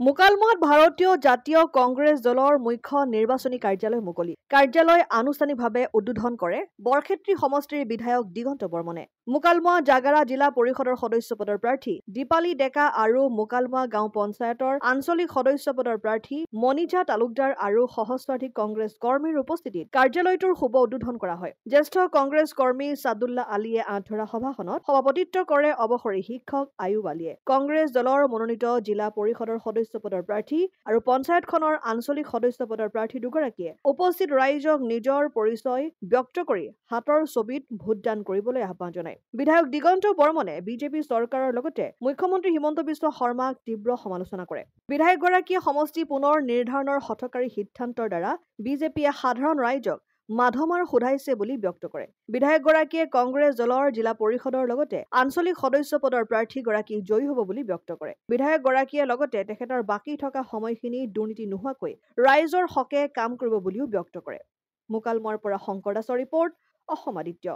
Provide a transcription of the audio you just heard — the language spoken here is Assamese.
মুকালমুৱাত ভাৰতীয় জাতীয় কংগ্ৰেছ দলৰ মুখ্য নিৰ্বাচনী কাৰ্যালয় মুকলি। কাৰ্যালয় আনুষ্ঠানিকভাৱে উদ্বোধন কৰে বৰক্ষেত্ৰী সমষ্টিৰ বিধায়ক দিগন্ত বৰ্মনে। মুকালমুৱা জাগাৰা জিলা পৰিষদৰ সদস্য পদৰ প্ৰাৰ্থী দীপালী ডেকা আৰু মুকালমুৱা গাঁও পঞ্চায়তৰ আঞ্চলিক সদস্য পদৰ প্ৰাৰ্থী মনিজা তালুকদাৰ আৰু সহস্ৰাধিক কংগ্ৰেছ কৰ্মীৰ উপস্থিতিত কাৰ্যালয়টোৰ শুভ উদ্বোধন কৰা হয়। জ্যেষ্ঠ কংগ্ৰেছ কৰ্মী ছাদুল্লাহ আলীয়ে আঁতৰা সভাখনত সভাপতিত্ব কৰে অৱসৰী শিক্ষক আয়ুব আলীয়ে। কংগ্ৰেছ দলৰ মনোনীত জিলা পৰিষদৰ সদস্য পদৰ প্ৰাৰ্থী আৰু পঞ্চায়তখনৰ আঞ্চলিক সদস্য পদৰ প্ৰাৰ্থী দুগৰাকীয়ে উপস্থিত ৰাইজক নিজৰ পৰিচয় ব্যক্ত কৰি হাতৰ ছবিত ভোটদান কৰিবলৈ আহ্বান জনায়। বিধায়ক দিগন্ত বৰ্মনে বিজেপি চৰকাৰৰ লগতে মুখ্যমন্ত্ৰী হিমন্ত বিশ্ব শৰ্মাক তীব্ৰ সমালোচনা কৰে। বিধায়কগৰাকীয়ে সমষ্টি পুনৰ নিৰ্ধাৰণৰ হঠকাৰী সিদ্ধান্তৰ দ্বাৰা বিজেপিয়ে সাধাৰণ ৰাইজক মাধমাৰ সোধাইছে বুলি ব্যক্ত কৰে। বিধায়কগৰাকীয়ে কংগ্ৰেছ দলৰ জিলা পৰিষদৰ লগতে আঞ্চলিক সদস্য পদৰ প্ৰাৰ্থীগৰাকী জয়ী হ'ব বুলি ব্যক্ত কৰে। বিধায়কগৰাকীয়ে লগতে তেখেতৰ বাকী থকা সময়খিনি দুৰ্নীতি নোহোৱাকৈ ৰাইজৰ হকে কাম কৰিব বুলিও ব্যক্ত কৰে। মুকালমুৱাৰ পৰা শংকৰ দাসৰ ৰিপৰ্ট, অসম আদিত্য।